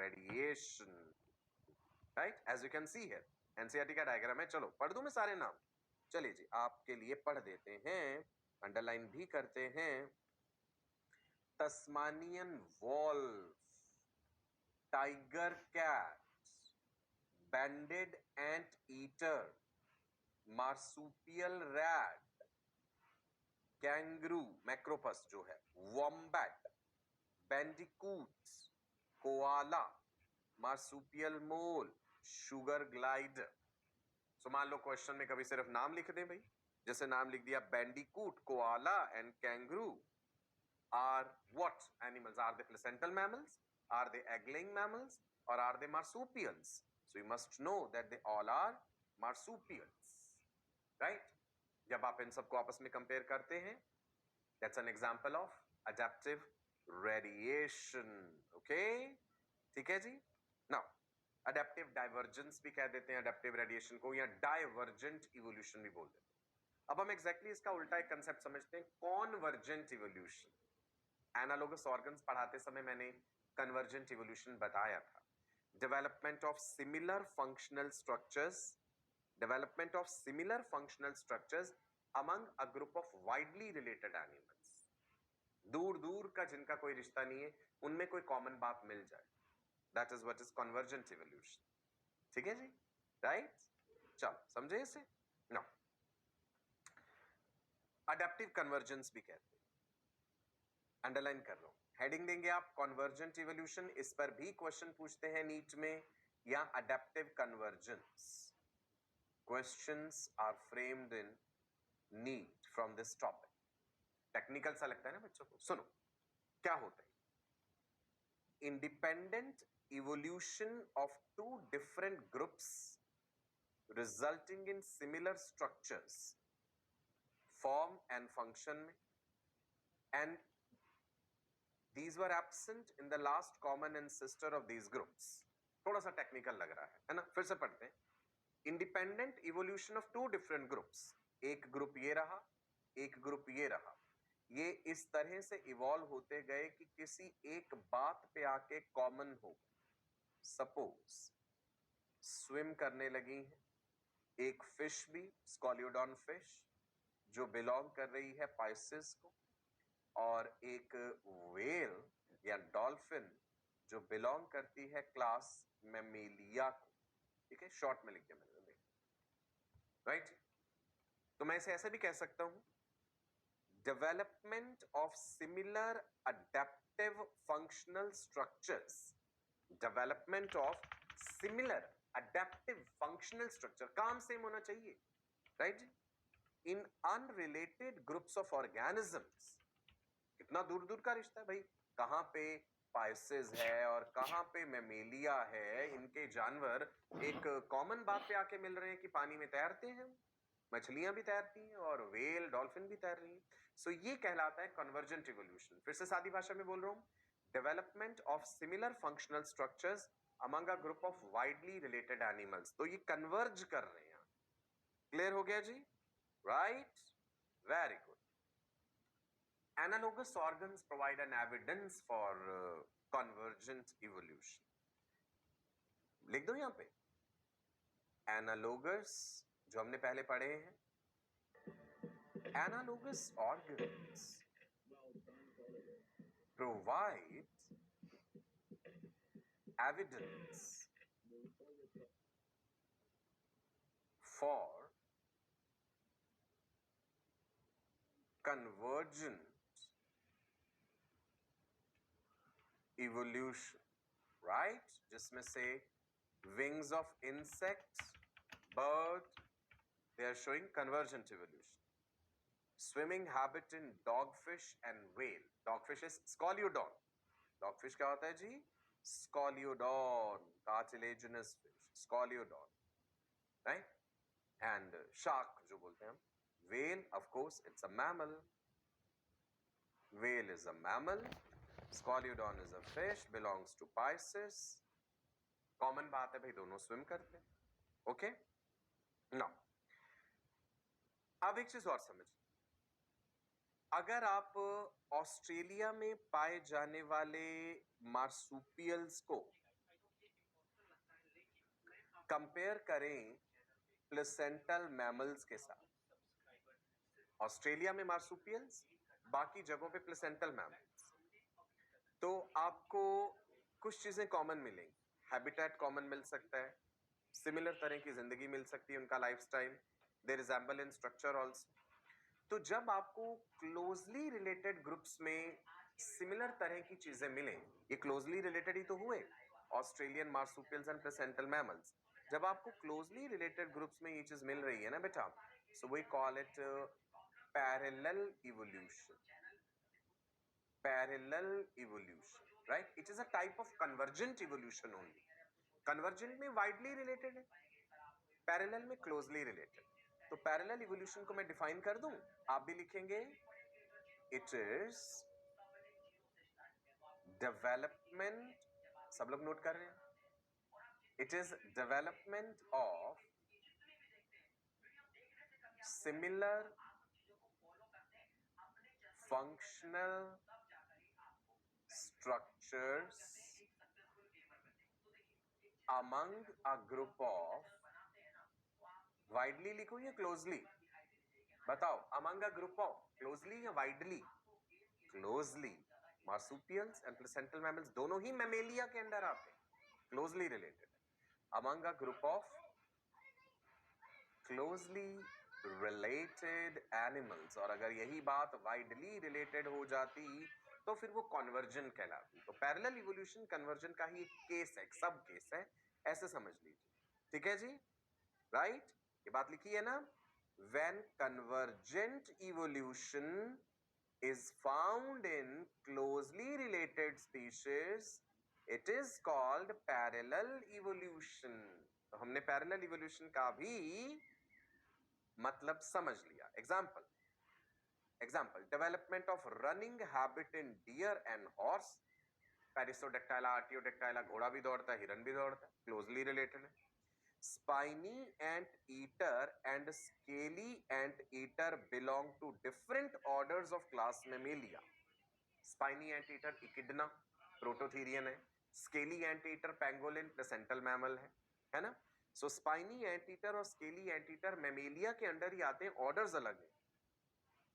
radiation, right? As you can see here, NCERT का diagram है. चलो पढ़ दूं मैं सारे नाम. चलिए जी, आपके लिए पढ़ देते हैं, अंडरलाइन भी करते हैं. Tasmanian wolf, tiger cat, banded anteater, marsupial rat, kangaroo macropus जो है, wombat, bandicoot, koala, marsupial mole, sugar glider. So मान लो क्वेश्चन में कभी सिर्फ नाम लिख दें भाई, जैसे नाम लिख दिया Bandicoot, koala and kangaroo are what animals? Are they placental mammals? Are they egg-laying mammals? Or are they marsupials? So you must know that they all are marsupials, right? जब आप इन सबको आपस में कंपेयर करते हैं, that's an example of adaptive radiation. Okay? ठीक है जी? Now, adaptive divergence भी कह देते हैं adaptive radiation को, या divergent evolution भी बोल देते हैं. अब हम exactly इसका उल्टा एक कंसेप्ट समझते हैं, convergent evolution. एनालोगस ऑर्गन्स पढ़ाते समय मैंने कन्वर्जेंट इवोल्यूशन बताया था. Development of similar functional structures among a group of widely related animals. दूर दूर का जिनका कोई रिश्ता नहीं है, उनमें कोई कॉमन बात मिल जाए. That is what is convergent evolution. ठीक है जी, राइट? चलो समझे इसे. नो, अडेप्टिव कन्वर्जेंस भी कहते हैं. अंडरलाइन कर रहा हूं, हेडिंग देंगे आप कन्वर्जेंट इवोल्यूशन. इस पर भी क्वेश्चन पूछते हैं नीट में, या adaptive convergence. Questions are framed in NEET from this topic. Technical सा लगता है ना बच्चों को. सुनो क्या होता है. Independent evolution of two different groups resulting in similar structures, form and function में, and These were absent in the last common ancestor of these groups. थोड़ा सा टेक्निकल लग रहा है ना? फिर से पढ़ते हैं. Independent evolution of two different groups. एक ग्रुप ये रहा, एक ग्रुप ये रहा. ये इस तरह से इवॉल्व होते गए कि किसी एक बात पे आके कॉमन हो. सपोज स्विम करने लगी है एक फिश भी, स्कॉलियोडॉन फिश, जो बिलोंग कर रही है पाइसेस को, और एक व्हेल या डॉल्फिन जो बिलोंग करती है क्लास मैमेलिया को. ठीक है, शॉर्ट में लिख दिया मैंने, राइट? तो मैं इसे ऐसे भी कह सकता हूं, development of similar adaptive functional structures. Development of similar adaptive functional structure, काम सेम होना चाहिए, right? In unrelated groups of organisms. कितना दूर दूर का रिश्ता है भाई, कहां पे पाइसेस है और कहां पे मैमेलिया है. इनके जानवर एक कॉमन बात पे आके मिल रहे हैं कि पानी में तैरते हैं, मछलियां भी तैरती हैं और व्हेल डॉल्फिन भी तैर रही हैं. सो ये कहलाता है कन्वर्जेंट इवोल्यूशन. फिर से सादी भाषा में बोल रहा हूं, development of similar functional structures among a group of widely related animals. तो ये कन्वर्ज कर रहे हैं. क्लियर हो गया जी? Right, very good. Analogous organs provide an evidence for convergent evolution. लिख दो यहां पे, एनालोगस जो हमने पहले पढ़े हैं. Analogous organs provide evidence for convergent evolution, right? जिसमें से wings of insects, bird, they are showing convergent evolution. Swimming habit in dogfish and whale. Dogfish is Scoliodon. Dogfish क्या होता है जी? Scoliodon, cartilaginous fish, Scoliodon, right? And shark जो बोलते हैं हम. Whale, of course, it's a mammal. Whale is a mammal. Scoliodon is a fish, belongs to Pisces. Common बात है भाई, दोनों स्विम करते हैं. ओके, नाउ अब एक चीज और समझ. अगर आप ऑस्ट्रेलिया में पाए जाने वाले मार्सुपियल्स को कंपेयर करें प्लेसेंटल मैमल्स के साथ। ऑस्ट्रेलिया में मार्सुपियल्स, बाकी जगहों पे प्लेसेंटल मैमल्स। तो आपको कुछ चीजें कॉमन मिलेंगी, हैबिटेट कॉमन मिल सकता है, सिमिलर तरह की जिंदगी मिल सकती है, उनका lifestyle, they resemble in structure also. तो जब आपको क्लोजली रिलेटेड ग्रुप्स में सिमिलर तरह की चीजें मिलें, ये क्लोजली रिलेटेड ही तो हुए, Australian marsupials and placental mammals. जब आपको क्लोजली रिलेटेड ग्रुप्स में ये चीज मिल रही है ना बेटा, so we call it parallel evolution. Parallel evolution, right? It is a type of convergent evolution only. Convergent में वाइडली रिलेटेड है, पैरेलल में क्लोजली रिलेटेड। तो पैरेलल इवोल्यूशन को मैं डिफाइन कर दूं, आप भी लिखेंगे, इट इज डेवलपमेंट, सब लोग नोट कर रहे हैं, it is development of similar functional structures among a group of, widely लिखो या closely, बताओ, among a group of, closely या widely? closely, marsupials and placental mammals दोनों ही मैमेलिया के अंडर आते हैं, closely related, among a group of closely related animals। और अगर यही बात वाइडली रिलेटेड हो जाती तो फिर वो कन्वर्जन कहलाती। तो पैरेलल इवोल्यूशन कन्वर्जन का ही एक केस है, सब केस है, ऐसे समझ लीजिए, ठीक है जी, राइट? ये बात लिखी है ना, when convergent evolution is found in closely related species, it is called parallel evolution. तो हमने पैरेलल इवोल्यूशन का भी मतलब समझ लिया। Example, development of running habit in deer and horse. Perissodactyla, artiodactyla, घोड़ा भी दौड़ता है, हिरन भी दौड़ता है, क्लोजली रिलेटेड है। Spiny anteater and scaly anteater belong to different orders of class mammalia. Spiny anteater echidna, prototherian है। Scaly anteater pangolin, placental mammal है ना? सो स्पाइनी एंटीटर और स्केली एंटीटर मैमेलिया के under ही आते हैं, orders अलग हैं,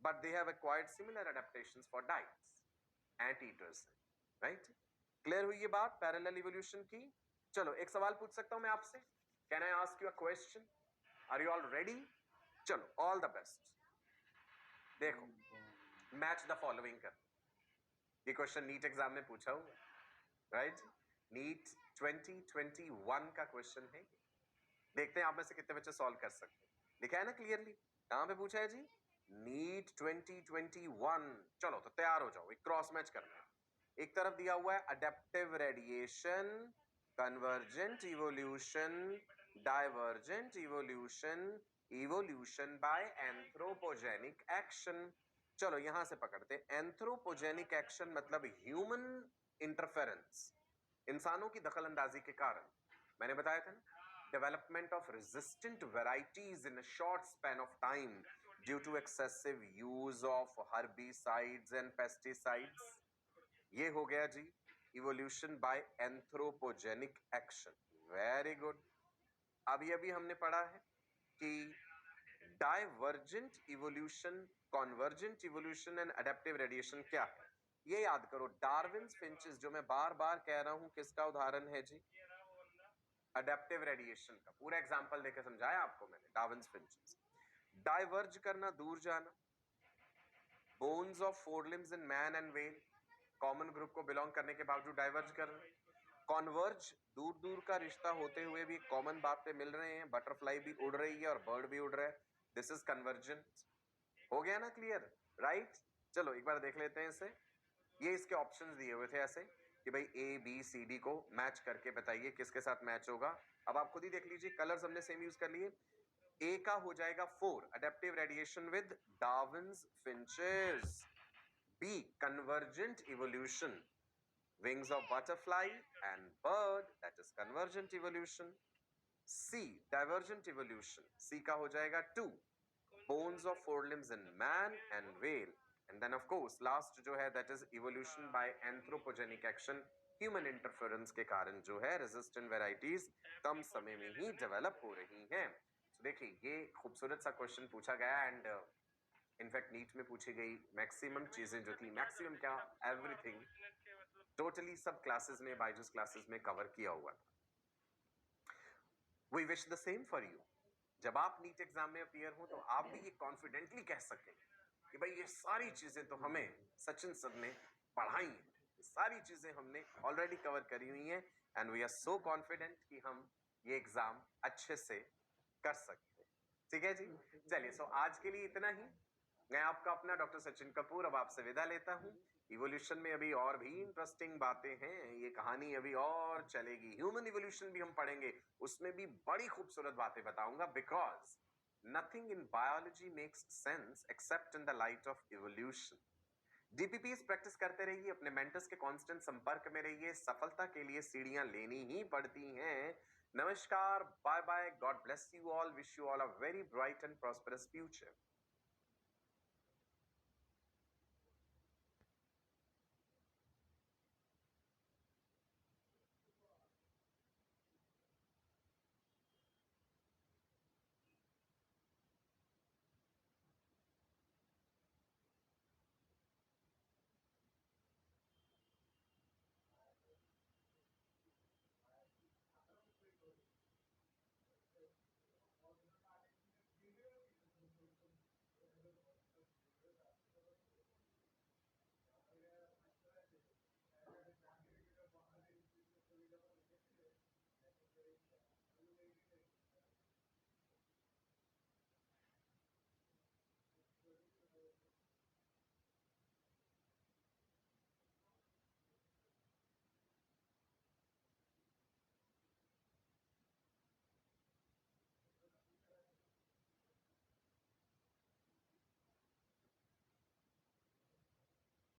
but they have acquired similar adaptations for diets, anteaters, right? Clear हुई ये बात पैरेलल इवोल्यूशन की? चलो एक सवाल पूछ सकता हूं मैं आपसे, can I ask you a question? Are you all ready? चलो, ऑल द बेस्ट। देखो, मैच द फॉलोइंग कर, ये क्वेश्चन नीट एग्जाम में पूछा हुआ, राइट? नीट 2021 का क्वेश्चन है। देखते हैं आप में से कितने बच्चे सॉल्व कर सकते हैं। लिखा है ना क्लियरली, कहां पे पूछा है जी? नीट 2021। चलो तो तैयार हो जाओ, एक क्रॉस मैच करना है। एक तरफ दिया हुआ है adaptive radiation, convergent evolution, divergent evolution, evolution bye anthropogenic action. चलो यहां से पकड़ते हैं। एंथ्रोपोजेनिक एक्शन मतलब ह्यूमन इंटरफेरेंस, इंसानों की दखल अंदाजी के कारण। मैंने बताया था ना, development of resistant varieties in a short span of time due to excessive use of herbicides and pesticides। ये हो गया जी evolution by anthropogenic action। very good। अभी अभी हमने पढ़ा है कि divergent evolution, convergent evolution and adaptive radiation क्या है, ये याद करो। डार्विन्स फिंचेस, जो मैं बार बार कह रहा हूं, किसका उदाहरण है जी? अडेप्टिव रेडिएशन का। पूरा एग्जांपल देकर समझाया आपको मैंने, डार्विन्स फिंचेस। डाइवर्ज करना, दूर जाना, bones of forelimbs in man and whale, common group को बिलोंग करने के बावजूद डाइवर्ज करना। कॉन्वर्ज, दूर दूर का रिश्ता होते हुए भी कॉमन बात पे मिल रहे हैं, बटरफ्लाई भी उड़ रही है और बर्ड भी उड़ रहा है, दिस इज कन्वर्जेंट। हो गया ना क्लियर, राइट? चलो एक बार देख लेते हैं इसे। ये इसके ऑप्शंस दिए हुए थे ऐसे कि भाई ए बी सी डी को मैच करके बताइए किसके साथ मैच होगा। अब आप खुद ही देख लीजिए, कलर्स हमने सेम यूज कर लिए। ए का हो जाएगा 4, adaptive radiation with Darwin's finches. B, convergent evolution, wings of butterfly and bird, that is convergent evolution. C, divergent evolution, C का हो जाएगा 2, bones of forelimbs in man and whale. And then of course last जो है that is evolution by anthropogenic action, human interference के कारण जो है resistant varieties कम समय में ही डेवलप हो रही हैं। तो देखिए ये खूबसूरत सा क्वेश्चन पूछा गया एंड इनफैक्ट नीट में पूछी गई मैक्सिमम चीजें जो थी, मैक्सिमम क्या, एवरीथिंग टोटली सब क्लासेस में, बायजूस क्लासेस में कवर किया हुआ था। We wish the same for you. जब आप नीट एग्जाम में अपीयर हो तो आप भी ये कॉन्फिडेंटली कह सकें कि भाई ये सारी चीजें तो हमें सचिन सर ने पढ़ाई हैं, ये सारी चीजें हमने ऑलरेडी कवर करी हुई हैं and we are so confident कि हम ये एग्जाम अच्छे से कर सकते हैं। ठीक है जी, चलिए सो आज के लिए इतना ही। मैं आपका अपना डॉक्टर सचिन कपूर अब आपसे विदा लेता हूं। इवोल्यूशन में अभी और भी इंटरेस्टिंग बातें हैं, ये कहानी अभी और चलेगी। ह्यूमन इवोल्यूशन भी हम पढ़ेंगे, उसमें भी बड़ी खूबसूरत बातें बताऊंगा, because nothing in biology makes sense except in the light of evolution. DPPs practice करते रहिए, अपने मेंटर्स के कांस्टेंट संपर्क में रहिए, सफलता के लिए सीढ़ियां लेनी ही पड़ती हैं। नमस्कार, bye bye, God bless you all, wish you all a very bright and prosperous future.